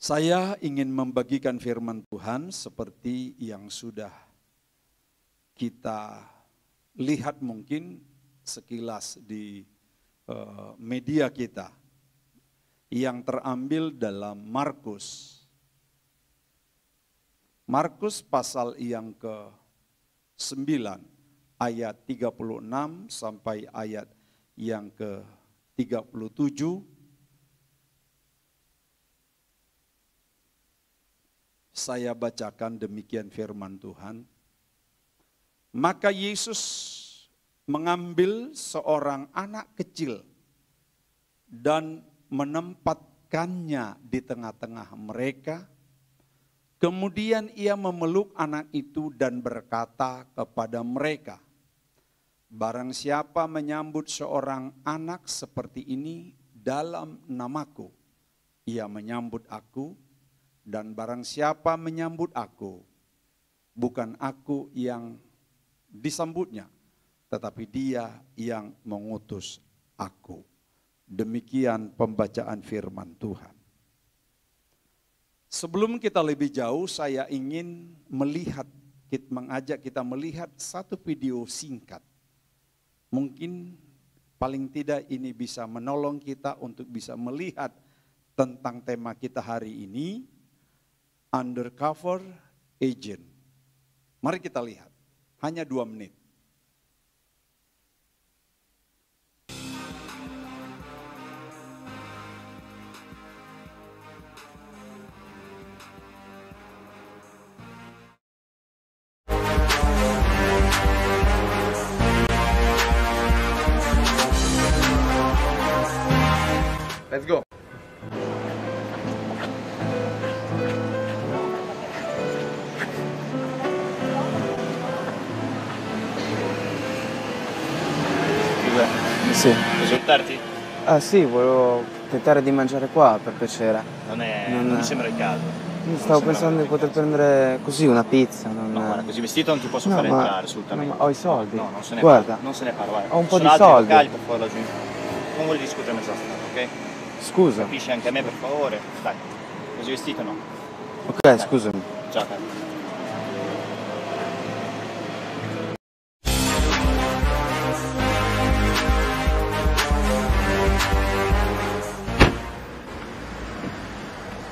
Saya ingin membagikan firman Tuhan seperti yang sudah kita lihat mungkin sekilas di media kita, yang terambil dalam Markus. Markus pasal yang ke-9 ayat 36 sampai ayat yang ke-37. Saya bacakan demikian firman Tuhan. Maka Yesus mengambil seorang anak kecil dan menempatkannya di tengah-tengah mereka. Kemudian ia memeluk anak itu dan berkata kepada mereka, "Barang siapa menyambut seorang anak seperti ini dalam namaku, ia menyambut aku. Dan barang siapa menyambut aku, bukan aku yang disambutnya, tetapi dia yang mengutus aku." Demikian pembacaan firman Tuhan. Sebelum kita lebih jauh, saya ingin mengajak kita melihat satu video singkat. Mungkin paling tidak ini bisa menolong kita untuk bisa melihat tentang tema kita hari ini, Undercover Agent. Mari kita lihat, hanya 2 menit. Let's go. Sì. Vuoi salutarti? Ah sì, volevo tentare di mangiare qua per piacere. Non mi sembra il caso. Stavo pensando di poter prendere così una pizza. No, guarda, così vestito non ti posso No, fare ma- entrare assolutamente. no, ma ho i soldi. No, non se ne Guarda, parla. Non se ne parla. Guarda. ho un po' Ci di sono altri soldi. locali per favore laggiù. Non voglio discutere mezza strada, ok? Scusa. Capisci anche a me per favore? Dai, così vestito no. Ok, scusami. Ciao caro.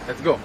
Let's go.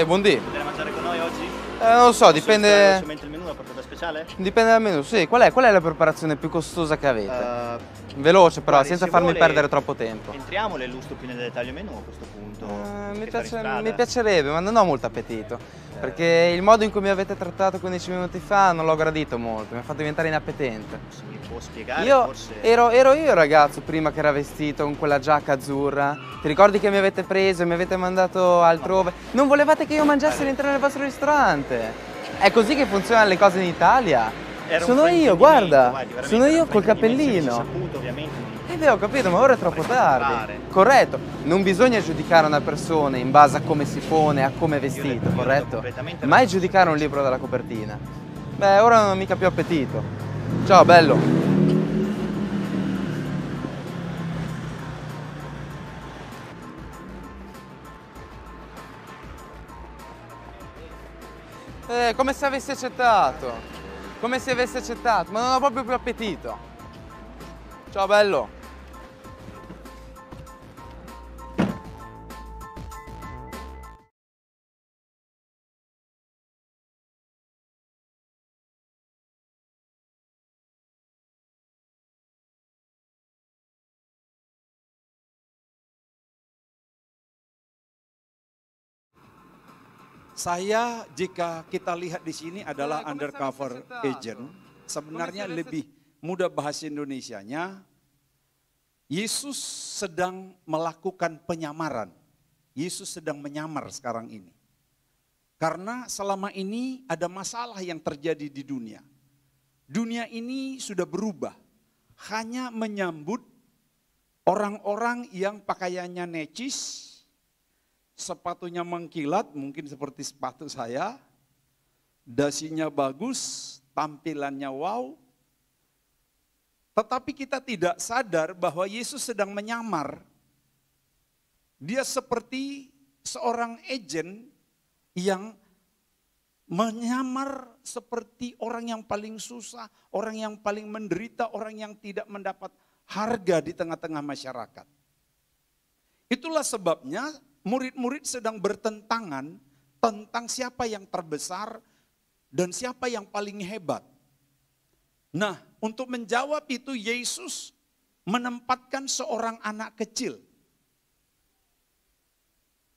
Buondì. Vuoi mangiare con noi oggi? Non lo so, dipende Velocemente il menù, la portata speciale? dal menù. Sì, qual è la preparazione più costosa che avete? Veloce però, guardi, senza se farmi vuole, perdere troppo tempo. Entriamo, le illustro più nel dettaglio il menù a questo punto. Mi piacerebbe, ma non ho molto appetito. Perché il modo in cui mi avete trattato 15 minuti fa non l'ho gradito molto, mi ha fatto diventare inappetente. Se mi può spiegare Io forse... ero io il ragazzo prima che era vestito con quella giacca azzurra. Ti ricordi che mi avete preso e mi avete mandato altrove? Non volevate che io mangiassi all'interno del vostro ristorante? È così che funzionano le cose in Italia? Era un Sono io, fraintendimento, guarda, veramente, sono era io un col fraintendimento, cappellino. si è saputo, ovviamente. Beh, ho capito, ma ora è troppo tardi. Corretto, non bisogna giudicare una persona in base a come si pone, a come è vestito, corretto? completamente Mai ragione. giudicare un libro dalla copertina. Beh, ora non ho mica più appetito. Ciao, bello. Come se avessi accettato. Come se avessi accettato, ma non ho proprio più appetito. Ciao, bello. Saya, jika kita lihat di sini adalah Come undercover se avessi agent, sebenarnya Come se avessi- lebih mudah bahasa Indonesianya. Yesus sedang melakukan penyamaran. Yesus sedang menyamar sekarang ini. Karena selama ini ada masalah yang terjadi di dunia. Dunia ini sudah berubah. Hanya menyambut orang-orang yang pakaiannya necis, sepatunya mengkilat, mungkin seperti sepatu saya, dasinya bagus, tampilannya wow. Tetapi kita tidak sadar bahwa Yesus sedang menyamar. Dia seperti seorang agen yang menyamar seperti orang yang paling susah, orang yang paling menderita, orang yang tidak mendapat harga di tengah-tengah masyarakat. Itulah sebabnya murid-murid sedang bertentangan tentang siapa yang terbesar dan siapa yang paling hebat. Nah, untuk menjawab itu Yesus menempatkan seorang anak kecil.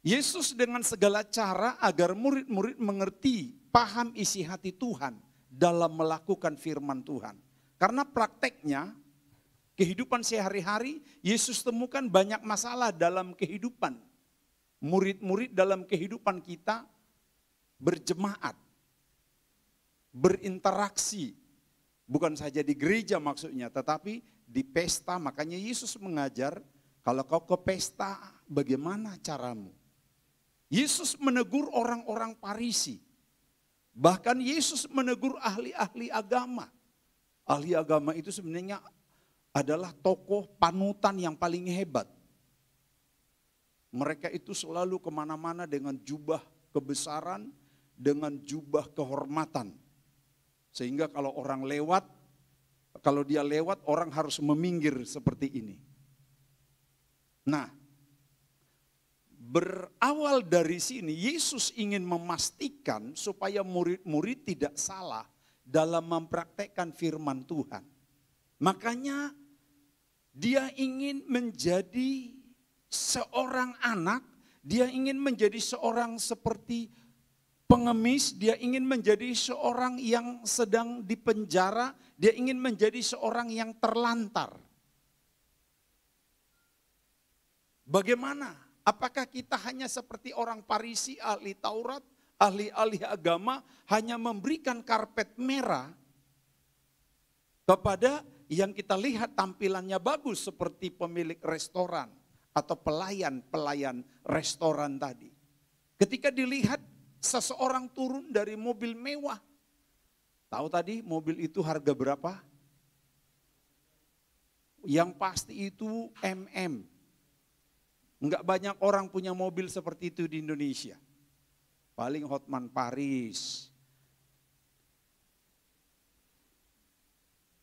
Yesus dengan segala cara agar murid-murid mengerti, paham isi hati Tuhan dalam melakukan firman Tuhan. Karena prakteknya, kehidupan sehari-hari, Yesus temukan banyak masalah dalam kehidupan. Murid-murid dalam kehidupan kita berjemaat, berinteraksi. Bukan saja di gereja maksudnya, tetapi di pesta. Makanya Yesus mengajar, kalau kau ke pesta, bagaimana caramu? Yesus menegur orang-orang Farisi. Bahkan Yesus menegur ahli-ahli agama. Ahli agama itu sebenarnya adalah tokoh panutan yang paling hebat. Mereka itu selalu kemana-mana dengan jubah kebesaran, dengan jubah kehormatan. Sehingga kalau orang lewat, kalau dia lewat orang harus meminggir seperti ini. Nah, berawal dari sini Yesus ingin memastikan supaya murid-murid tidak salah dalam mempraktekkan firman Tuhan. Makanya dia ingin menjadi seorang anak, dia ingin menjadi seorang seperti pengemis, dia ingin menjadi seorang yang sedang dipenjara, dia ingin menjadi seorang yang terlantar. Bagaimana? Apakah kita hanya seperti orang Farisi, ahli Taurat, ahli-ahli agama, hanya memberikan karpet merah kepada yang kita lihat tampilannya bagus seperti pemilik restoran atau pelayan-pelayan restoran tadi. Ketika dilihat seseorang turun dari mobil mewah, tahu tadi mobil itu harga berapa? Yang pasti itu MM. Enggak banyak orang punya mobil seperti itu di Indonesia. Paling Hotman Paris.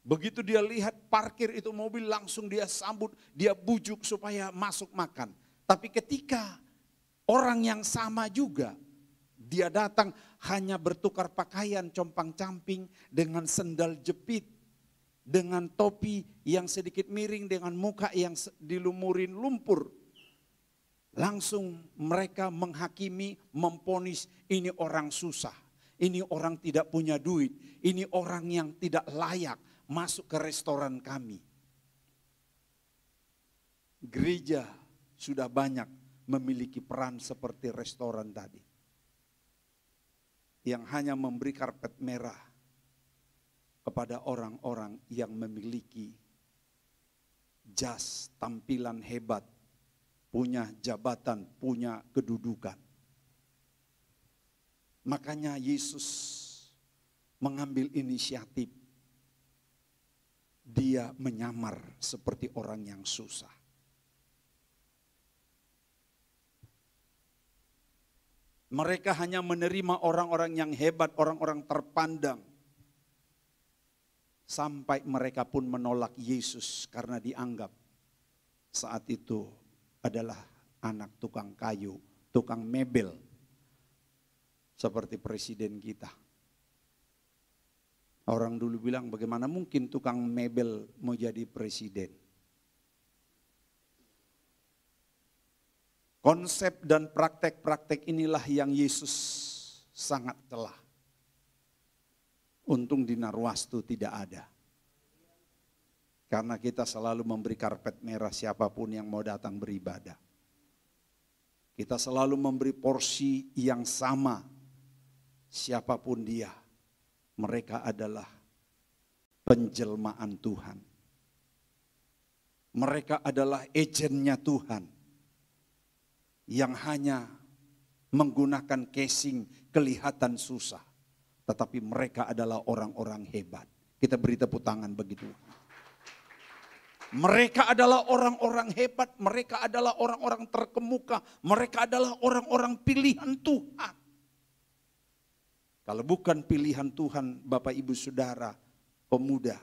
Begitu dia lihat parkir itu mobil, langsung dia sambut, dia bujuk supaya masuk makan. Tapi ketika orang yang sama juga, dia datang hanya bertukar pakaian compang-camping dengan sendal jepit, dengan topi yang sedikit miring, dengan muka yang dilumurin lumpur. Langsung mereka menghakimi, memponis ini orang susah, ini orang tidak punya duit, ini orang yang tidak layak masuk ke restoran kami. Gereja sudah banyak memiliki peran seperti restoran tadi, yang hanya memberi karpet merah kepada orang-orang yang memiliki jas, tampilan hebat, punya jabatan, punya kedudukan. Makanya Yesus mengambil inisiatif. Dia menyamar seperti orang yang susah. Mereka hanya menerima orang-orang yang hebat, orang-orang terpandang. Sampai mereka pun menolak Yesus karena dianggap saat itu adalah anak tukang kayu, tukang mebel. Seperti presiden kita. Orang dulu bilang bagaimana mungkin tukang mebel mau jadi presiden. Konsep dan praktek-praktek inilah yang Yesus sangat celah. Untung di Narwastu tidak ada. Karena kita selalu memberi karpet merah siapapun yang mau datang beribadah. Kita selalu memberi porsi yang sama siapapun dia, mereka adalah penjelmaan Tuhan. Mereka adalah agennya Tuhan yang hanya menggunakan casing kelihatan susah. Tetapi mereka adalah orang-orang hebat. Kita beri tepuk tangan begitu. Mereka adalah orang-orang hebat, mereka adalah orang-orang terkemuka, mereka adalah orang-orang pilihan Tuhan. Kalau bukan pilihan Tuhan, Bapak Ibu Saudara, pemuda,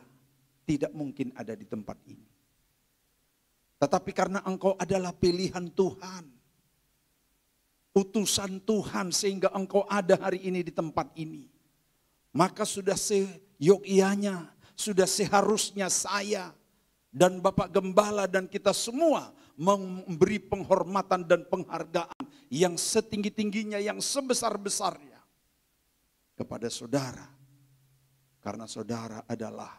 tidak mungkin ada di tempat ini. Tetapi karena engkau adalah pilihan Tuhan, utusan Tuhan sehingga engkau ada hari ini di tempat ini. Maka sudah seyogyanya, sudah seharusnya saya dan Bapak Gembala dan kita semua memberi penghormatan dan penghargaan yang setinggi-tingginya, yang sebesar-besarnya kepada saudara. Karena saudara adalah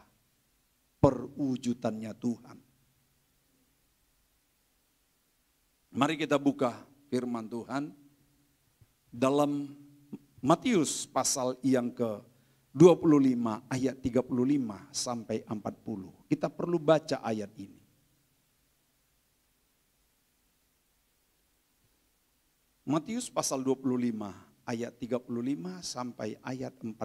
perwujudannya Tuhan. Mari kita buka firman Tuhan dalam Matius pasal yang ke-25 ayat 35 sampai 40. Kita perlu baca ayat ini. Matius pasal 25 ayat 35 sampai ayat 40.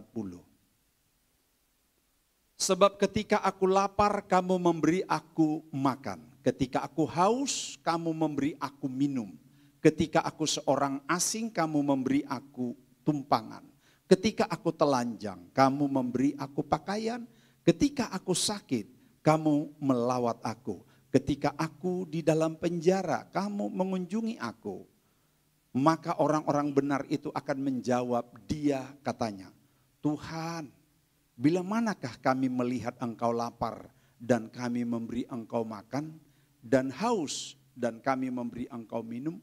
Sebab ketika aku lapar, kamu memberi aku makan. Ketika aku haus, kamu memberi aku minum. Ketika aku seorang asing, kamu memberi aku tumpangan. Ketika aku telanjang, kamu memberi aku pakaian. Ketika aku sakit, kamu melawat aku. Ketika aku di dalam penjara, kamu mengunjungi aku. Maka orang-orang benar itu akan menjawab, dia katanya, Tuhan, bila manakah kami melihat engkau lapar dan kami memberi engkau makan, dan haus dan kami memberi engkau minum?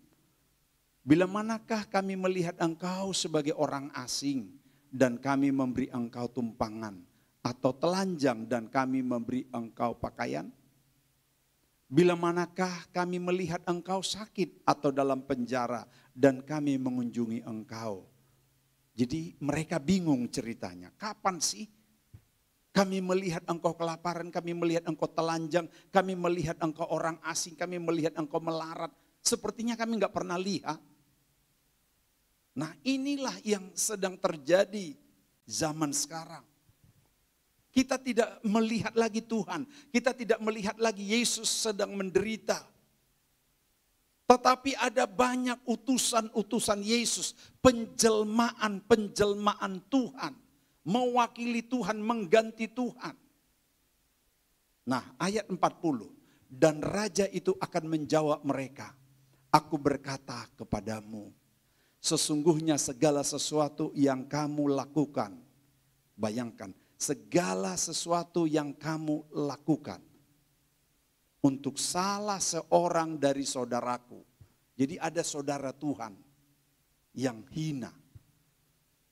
Bila manakah kami melihat engkau sebagai orang asing dan kami memberi engkau tumpangan, atau telanjang dan kami memberi engkau pakaian? Bila manakah kami melihat engkau sakit atau dalam penjara dan kami mengunjungi engkau? Jadi mereka bingung ceritanya. Kapan sih kami melihat engkau kelaparan, kami melihat engkau telanjang, kami melihat engkau orang asing, kami melihat engkau melarat. Sepertinya kami nggak pernah lihat. Nah, inilah yang sedang terjadi zaman sekarang. Kita tidak melihat lagi Tuhan, kita tidak melihat lagi Yesus sedang menderita. Tetapi ada banyak utusan-utusan Yesus, penjelmaan Tuhan, mewakili Tuhan, mengganti Tuhan. Nah, ayat 40, dan raja itu akan menjawab mereka, aku berkata kepadamu, sesungguhnya segala sesuatu yang kamu lakukan, bayangkan, segala sesuatu yang kamu lakukan untuk salah seorang dari saudaraku. Jadi ada saudara Tuhan yang hina,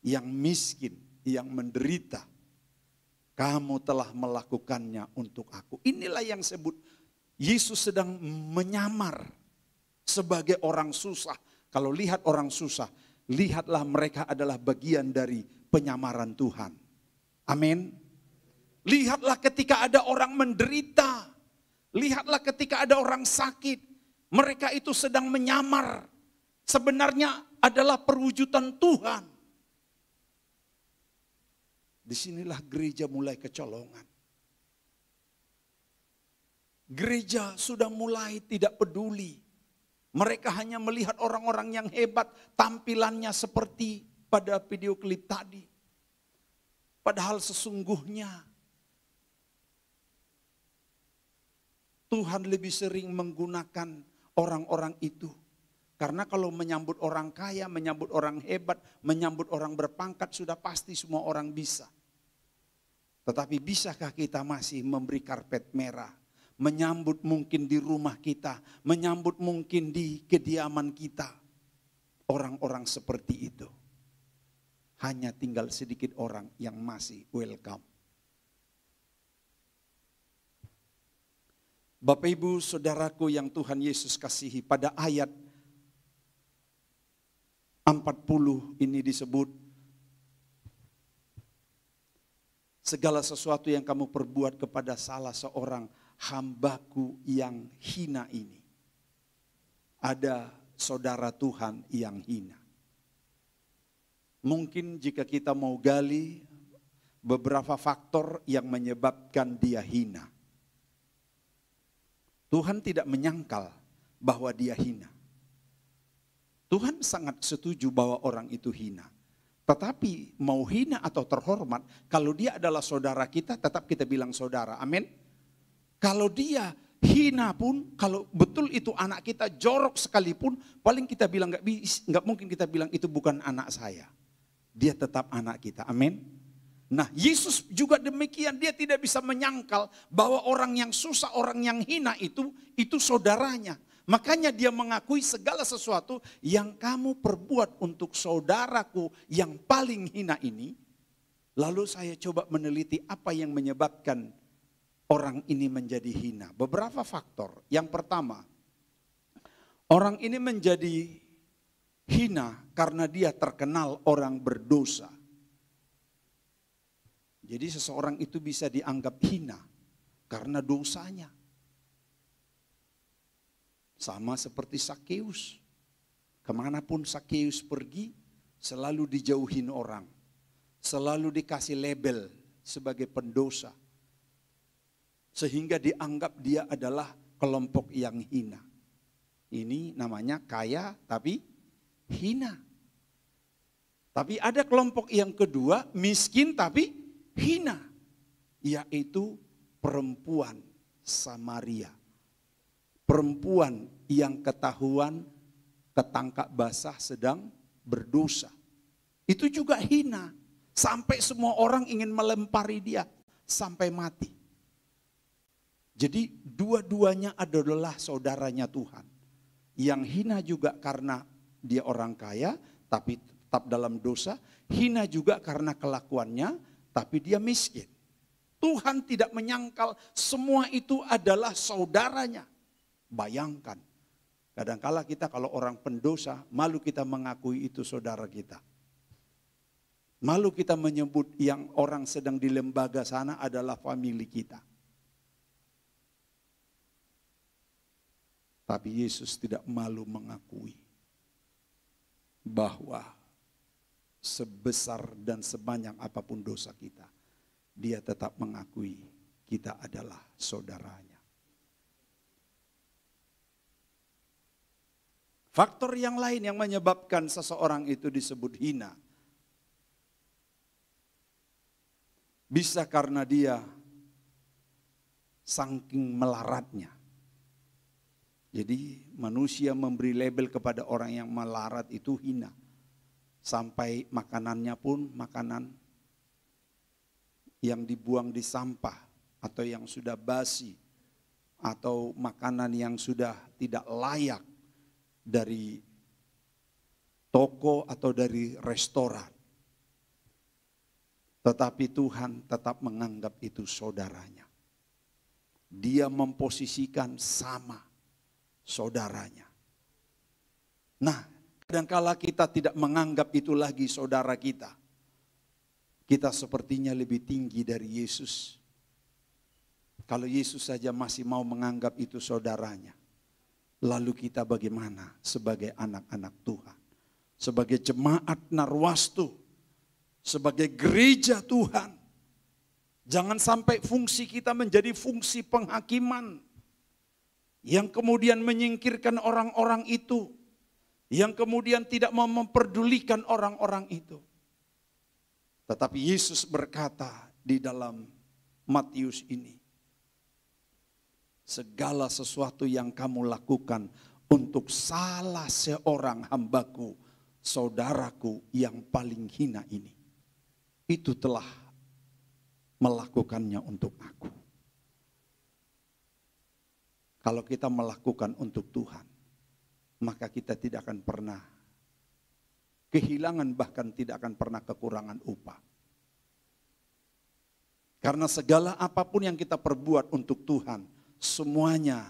yang miskin, yang menderita. Kamu telah melakukannya untuk aku. Inilah yang sebut Yesus sedang menyamar sebagai orang susah. Kalau lihat orang susah, lihatlah mereka adalah bagian dari penyamaran Tuhan. Amin. Lihatlah ketika ada orang menderita. Lihatlah ketika ada orang sakit. Mereka itu sedang menyamar. Sebenarnya adalah perwujudan Tuhan. Disinilah gereja mulai kecolongan. Gereja sudah mulai tidak peduli. Mereka hanya melihat orang-orang yang hebat. Tampilannya seperti pada video klip tadi. Padahal sesungguhnya Tuhan lebih sering menggunakan orang-orang itu. Karena kalau menyambut orang kaya, menyambut orang hebat, menyambut orang berpangkat sudah pasti semua orang bisa. Tetapi bisakah kita masih memberi karpet merah? Menyambut mungkin di rumah kita, menyambut mungkin di kediaman kita. Orang-orang seperti itu. Hanya tinggal sedikit orang yang masih welcome. Bapak Ibu Saudaraku yang Tuhan Yesus kasihi, pada ayat 40 ini disebut, segala sesuatu yang kamu perbuat kepada salah seorang hambaku yang hina ini. Ada saudara Tuhan yang hina. Mungkin jika kita mau gali beberapa faktor yang menyebabkan dia hina. Tuhan tidak menyangkal bahwa dia hina. Tuhan sangat setuju bahwa orang itu hina. Tetapi mau hina atau terhormat, kalau dia adalah saudara kita, tetap kita bilang saudara. Amin. Kalau dia hina pun, kalau betul itu anak kita, jorok sekalipun, paling kita bilang nggak mungkin kita bilang itu bukan anak saya. Dia tetap anak kita. Amin. Nah, Yesus juga demikian, dia tidak bisa menyangkal bahwa orang yang susah, orang yang hina itu saudaranya. Makanya dia mengakui segala sesuatu yang kamu perbuat untuk saudaraku yang paling hina ini. Lalu saya coba meneliti apa yang menyebabkan orang ini menjadi hina. Beberapa faktor. Yang pertama, orang ini menjadi hina karena dia terkenal orang berdosa. Jadi seseorang itu bisa dianggap hina karena dosanya. Sama seperti Sakeus. Kemanapun Sakeus pergi, selalu dijauhin orang. Selalu dikasih label sebagai pendosa. Sehingga dianggap dia adalah kelompok yang hina. Ini namanya kaya tapi hina. Tapi ada kelompok yang kedua, miskin tapi hina, yaitu perempuan Samaria. Perempuan yang ketahuan ketangkap basah sedang berdosa. Itu juga hina. Sampai semua orang ingin melempari dia sampai mati. Jadi dua-duanya adalah saudaranya Tuhan. Yang hina juga karena dia orang kaya tapi tetap dalam dosa. Hina juga karena kelakuannya tapi dia miskin. Tuhan tidak menyangkal semua itu adalah saudaranya. Bayangkan, kadangkala kita kalau orang pendosa, malu kita mengakui itu saudara kita. Malu kita menyebut yang orang sedang di lembaga sana adalah famili kita. Tapi Yesus tidak malu mengakui bahwa sebesar dan sebanyak apapun dosa kita, dia tetap mengakui kita adalah saudaranya. Faktor yang lain yang menyebabkan seseorang itu disebut hina. Bisa karena dia saking melaratnya. Jadi manusia memberi label kepada orang yang melarat itu hina. Sampai makanannya pun makanan yang dibuang di sampah atau yang sudah basi. Atau makanan yang sudah tidak layak dari toko atau dari restoran. Tetapi Tuhan tetap menganggap itu saudaranya. Dia memposisikan sama saudaranya. Nah, kadangkala kita tidak menganggap itu lagi saudara kita. Kita sepertinya lebih tinggi dari Yesus. Kalau Yesus saja masih mau menganggap itu saudaranya. Lalu kita bagaimana sebagai anak-anak Tuhan? Sebagai jemaat Narwastu. Sebagai gereja Tuhan. Jangan sampai fungsi kita menjadi fungsi penghakiman. Yang kemudian menyingkirkan orang-orang itu. Yang kemudian tidak mau memperdulikan orang-orang itu. Tetapi Yesus berkata di dalam Matius ini. Segala sesuatu yang kamu lakukan untuk salah seorang hambaku, saudaraku yang paling hina ini. Itu telah melakukannya untuk aku. Kalau kita melakukan untuk Tuhan, maka kita tidak akan pernah kehilangan, bahkan tidak akan pernah kekurangan upah. Karena segala apapun yang kita perbuat untuk Tuhan, semuanya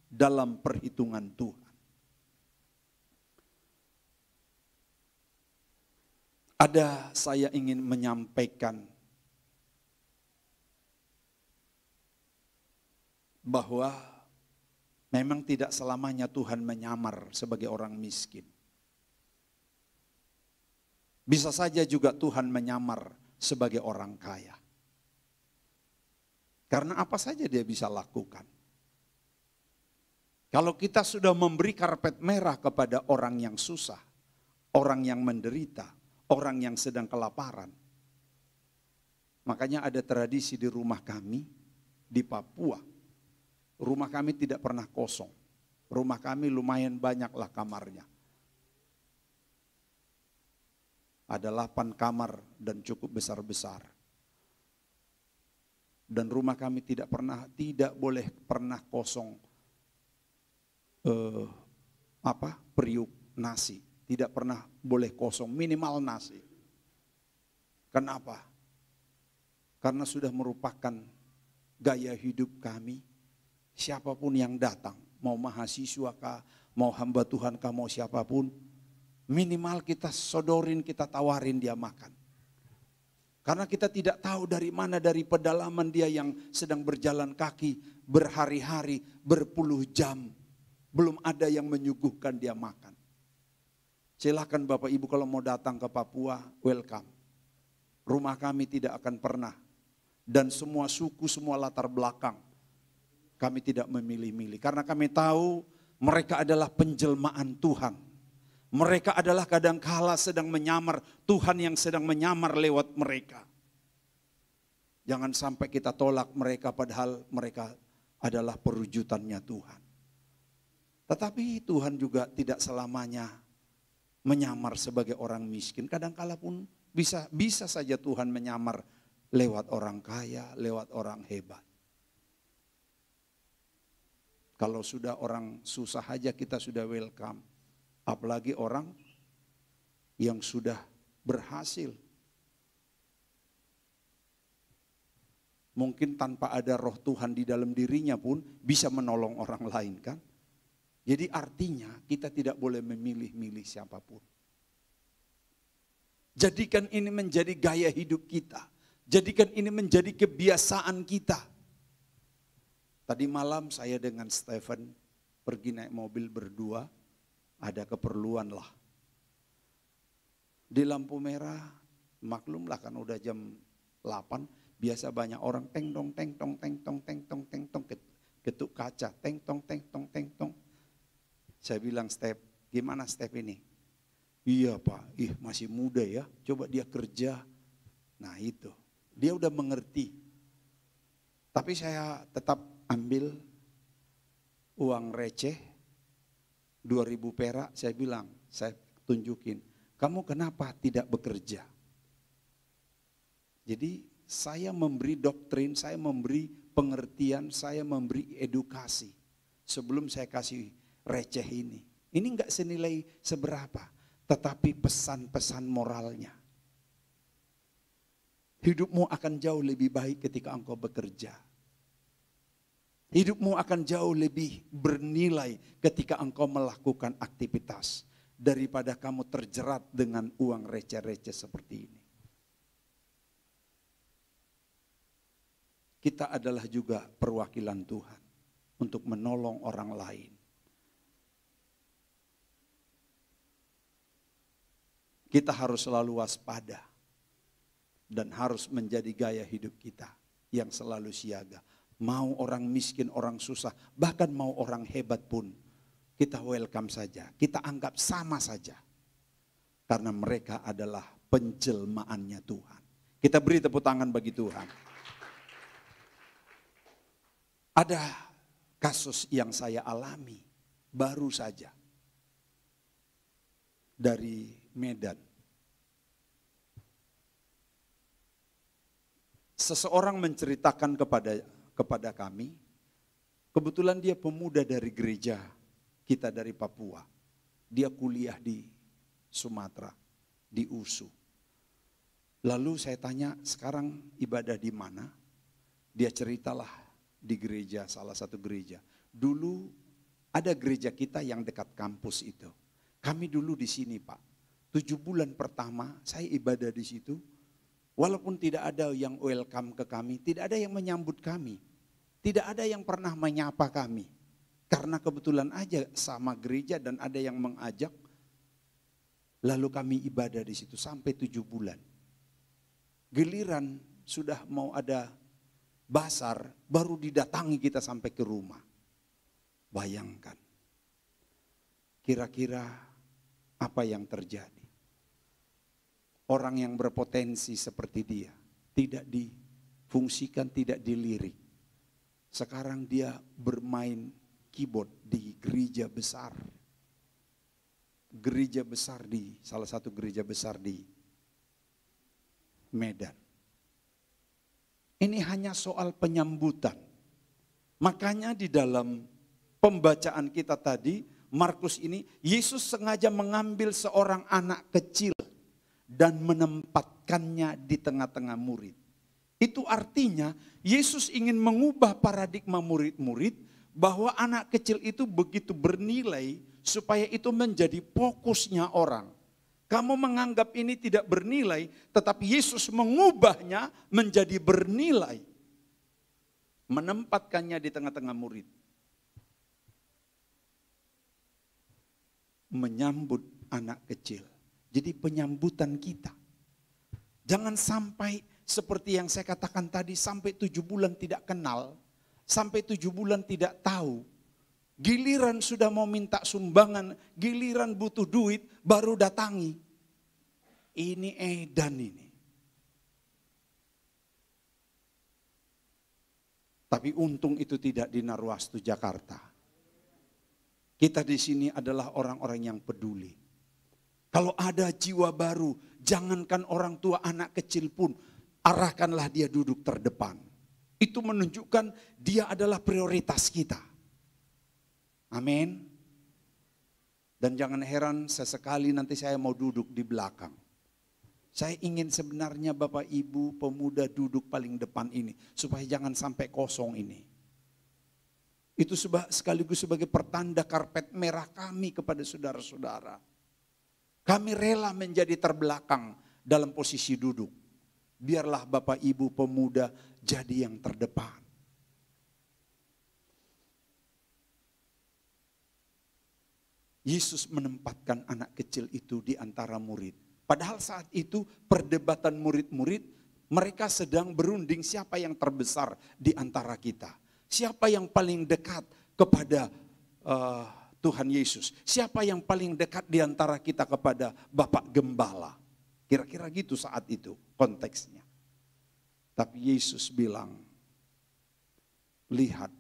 dalam perhitungan Tuhan. Saya ingin menyampaikan bahwa memang tidak selamanya Tuhan menyamar sebagai orang miskin. Bisa saja juga Tuhan menyamar sebagai orang kaya. Karena apa saja dia bisa lakukan. Kalau kita sudah memberi karpet merah kepada orang yang susah, orang yang menderita, orang yang sedang kelaparan. Makanya ada tradisi di rumah kami di Papua. Rumah kami tidak pernah kosong. Rumah kami lumayan banyaklah kamarnya. Ada 8 kamar dan cukup besar-besar. Dan rumah kami tidak boleh pernah kosong periuk nasi. Tidak pernah boleh kosong, minimal nasi. Kenapa? Karena sudah merupakan gaya hidup kami. Siapapun yang datang, mau mahasiswa kah, mau hamba Tuhan kah, mau siapapun, minimal kita sodorin, kita tawarin dia makan. Karena kita tidak tahu dari mana, dari pedalaman dia yang sedang berjalan kaki berhari-hari, berpuluh jam. Belum ada yang menyuguhkan dia makan. Silakan Bapak Ibu kalau mau datang ke Papua, welcome. Rumah kami tidak akan pernah. Dan semua suku, semua latar belakang. Kami tidak memilih-milih. Karena kami tahu mereka adalah penjelmaan Tuhan. Mereka adalah kadangkala sedang menyamar, Tuhan yang sedang menyamar lewat mereka. Jangan sampai kita tolak mereka padahal mereka adalah perwujudannya Tuhan. Tetapi Tuhan juga tidak selamanya menyamar sebagai orang miskin. Kadangkala pun bisa saja Tuhan menyamar lewat orang kaya, lewat orang hebat. Kalau sudah orang susah aja kita sudah welcome. Apalagi orang yang sudah berhasil. Mungkin tanpa ada roh Tuhan di dalam dirinya pun bisa menolong orang lain kan. Jadi artinya kita tidak boleh memilih-milih siapapun. Jadikan ini menjadi gaya hidup kita. Jadikan ini menjadi kebiasaan kita. Tadi malam saya dengan Stephen pergi naik mobil berdua. Ada keperluan lah. Di lampu merah, maklum lah kan udah jam 8. Biasa banyak orang teng tong teng tong teng tong teng tong teng tong ketuk kaca teng tong teng tong teng tong. Saya bilang Step, gimana Step ini? Iya Pak, masih muda ya, coba dia kerja. Nah itu, dia udah mengerti. Tapi saya tetap ambil uang receh, 2.000 perak, saya bilang, saya tunjukin, kamu kenapa tidak bekerja? Jadi saya memberi doktrin, saya memberi pengertian, saya memberi edukasi. Sebelum saya kasih receh ini. Ini enggak senilai seberapa, tetapi pesan-pesan moralnya. Hidupmu akan jauh lebih baik ketika engkau bekerja. Hidupmu akan jauh lebih bernilai ketika engkau melakukan aktivitas daripada kamu terjerat dengan uang receh-receh seperti ini. Kita adalah juga perwakilan Tuhan untuk menolong orang lain. Kita harus selalu waspada dan harus menjadi gaya hidup kita yang selalu siaga. Mau orang miskin, orang susah, bahkan mau orang hebat pun kita welcome saja. Kita anggap sama saja. Karena mereka adalah penjelmaannya Tuhan. Kita beri tepuk tangan bagi Tuhan. Ada kasus yang saya alami baru saja dari Medan. Seseorang menceritakan kepada kami, kebetulan dia pemuda dari gereja kita dari Papua. Dia kuliah di Sumatera, di USU. Lalu saya tanya, sekarang ibadah di mana? Dia ceritalah di gereja, salah satu gereja. Dulu ada gereja kita yang dekat kampus itu. Kami dulu di sini Pak. 7 bulan pertama saya ibadah di situ. Walaupun tidak ada yang welcome ke kami, tidak ada yang menyambut kami. Tidak ada yang pernah menyapa kami. Karena kebetulan aja sama gereja dan ada yang mengajak. Lalu kami ibadah di situ sampai 7 bulan. Giliran sudah mau ada basar, baru didatangi kita sampai ke rumah. Bayangkan. Kira-kira apa yang terjadi? Orang yang berpotensi seperti dia tidak difungsikan, tidak dilirik. Sekarang dia bermain keyboard di gereja besar. Gereja besar di salah satu gereja besar di Medan. Ini hanya soal penyambutan. Makanya di dalam pembacaan kita tadi, Markus ini, Yesus sengaja mengambil seorang anak kecil dan menempatkannya di tengah-tengah murid. Itu artinya Yesus ingin mengubah paradigma murid-murid bahwa anak kecil itu begitu bernilai supaya itu menjadi fokusnya orang. Kamu menganggap ini tidak bernilai, tetapi Yesus mengubahnya menjadi bernilai. Menempatkannya di tengah-tengah murid. Menyambut anak kecil. Jadi penyambutan kita. Jangan sampai seperti yang saya katakan tadi, sampai 7 bulan tidak kenal. Sampai 7 bulan tidak tahu. Giliran sudah mau minta sumbangan, giliran butuh duit, baru datangi. Ini edan ini. Tapi untung itu tidak di Narwastu Jakarta. Kita di sini adalah orang-orang yang peduli. Kalau ada jiwa baru, jangankan orang tua, anak kecil pun, arahkanlah dia duduk terdepan. Itu menunjukkan dia adalah prioritas kita. Amin. Dan jangan heran sesekali nanti saya mau duduk di belakang. Saya ingin sebenarnya Bapak Ibu pemuda duduk paling depan ini. Supaya jangan sampai kosong ini. Itu sekaligus sebagai pertanda karpet merah kami kepada saudara-saudara. Kami rela menjadi terbelakang dalam posisi duduk. Biarlah Bapak Ibu pemuda jadi yang terdepan. Yesus menempatkan anak kecil itu di antara murid. Padahal saat itu perdebatan murid-murid, mereka sedang berunding siapa yang terbesar di antara kita. Siapa yang paling dekat kepada Tuhan Yesus. Siapa yang paling dekat di antara kita kepada Bapak Gembala. Kira-kira gitu saat itu konteksnya. Tapi Yesus bilang, lihat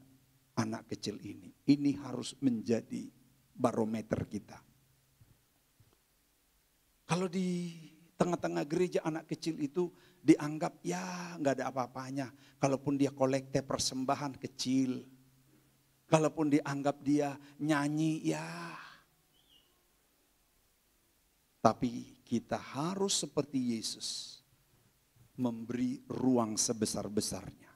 anak kecil ini. Ini harus menjadi barometer kita. Kalau di tengah-tengah gereja anak kecil itu dianggap ya nggak ada apa-apanya. Kalaupun dia kolekte persembahan kecil. Kalaupun dianggap dia nyanyi, ya. Tapi kita harus seperti Yesus. Memberi ruang sebesar-besarnya.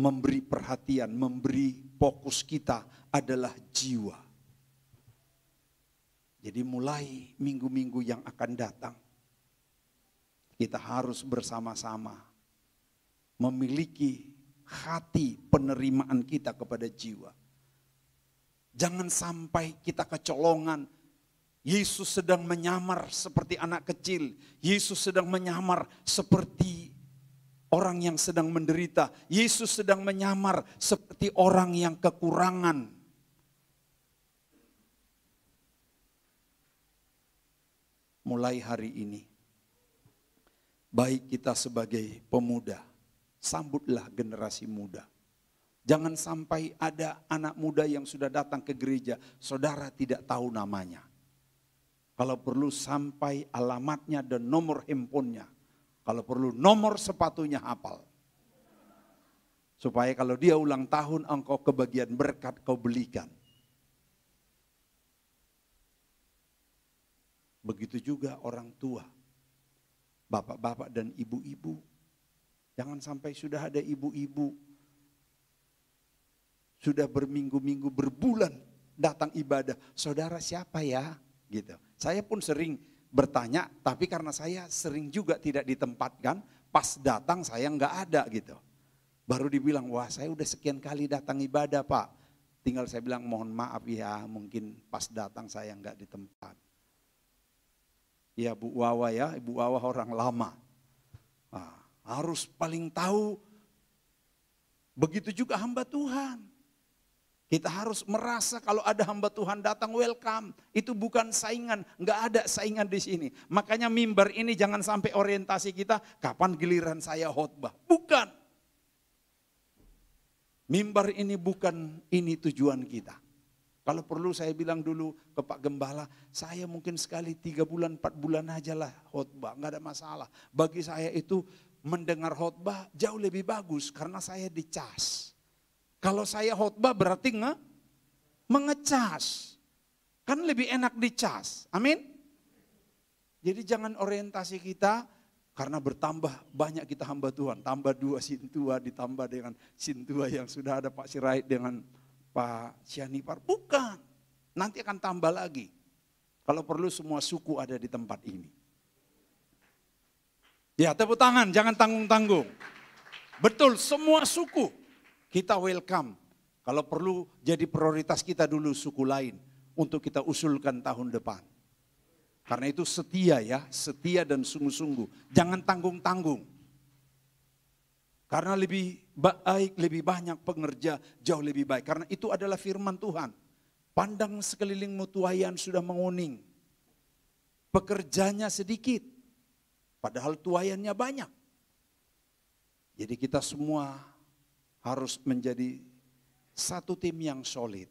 Memberi perhatian, memberi fokus kita adalah jiwa. Jadi mulai minggu-minggu yang akan datang. Kita harus bersama-sama memiliki hati penerimaan kita kepada jiwa. Jangan sampai kita kecolongan. Yesus sedang menyamar seperti anak kecil. Yesus sedang menyamar seperti orang yang sedang menderita. Yesus sedang menyamar seperti orang yang kekurangan. Mulai hari ini, baik kita sebagai pemuda, sambutlah generasi muda. Jangan sampai ada anak muda yang sudah datang ke gereja, saudara tidak tahu namanya. Kalau perlu sampai alamatnya dan nomor handphonenya. Kalau perlu nomor sepatunya hafal. Supaya kalau dia ulang tahun engkau kebagian berkat kau belikan. Begitu juga orang tua. Bapak-bapak dan ibu-ibu. Jangan sampai sudah ada ibu-ibu. Sudah berminggu-minggu, berbulan datang ibadah. Saudara siapa ya? Gitu. Saya pun sering bertanya, tapi karena saya sering juga tidak ditempatkan, pas datang saya nggak ada gitu. Baru dibilang, wah saya udah sekian kali datang ibadah Pak. Tinggal saya bilang mohon maaf ya, mungkin pas datang saya nggak di tempat. Ya Bu Wawa ya, Ibu Wawa orang lama. Nah, harus paling tahu, begitu juga hamba Tuhan. Kita harus merasa kalau ada hamba Tuhan datang welcome. Itu bukan saingan, nggak ada saingan di sini. Makanya mimbar ini jangan sampai orientasi kita, kapan giliran saya khotbah. Bukan. Mimbar ini bukan ini tujuan kita. Kalau perlu saya bilang dulu ke Pak Gembala, saya mungkin sekali 3 bulan, 4 bulan aja lah khotbah, nggak ada masalah. Bagi saya itu mendengar khotbah jauh lebih bagus karena saya dicas. Kalau saya khotbah berarti mengecas. Kan lebih enak dicas. Amin. Jadi jangan orientasi kita karena bertambah banyak kita hamba Tuhan. Tambah 2 sintua ditambah dengan sintua yang sudah ada Pak Sirait dengan Pak Sianipar. Bukan. Nanti akan tambah lagi. Kalau perlu semua suku ada di tempat ini. Ya tepuk tangan, jangan tanggung-tanggung. Betul, semua suku kita welcome. Kalau perlu jadi prioritas kita dulu suku lain untuk kita usulkan tahun depan. Karena itu setia ya, setia dan sungguh-sungguh. Jangan tanggung-tanggung. Karena lebih baik, lebih banyak pengerja, jauh lebih baik. Karena itu adalah firman Tuhan. Pandang sekelilingmu tuaian sudah menguning. Pekerjanya sedikit, padahal tuaiannya banyak. Jadi kita semua harus menjadi satu tim yang solid.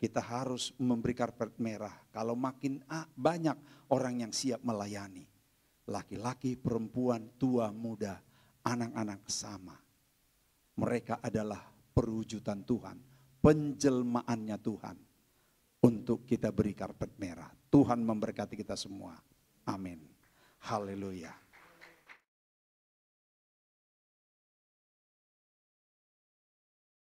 Kita harus memberi karpet merah. Kalau makin banyak orang yang siap melayani. Laki-laki, perempuan, tua, muda, anak-anak sama. Mereka adalah perwujudan Tuhan. Penjelmaannya Tuhan. Untuk kita beri karpet merah. Tuhan memberkati kita semua. Amin. Haleluya.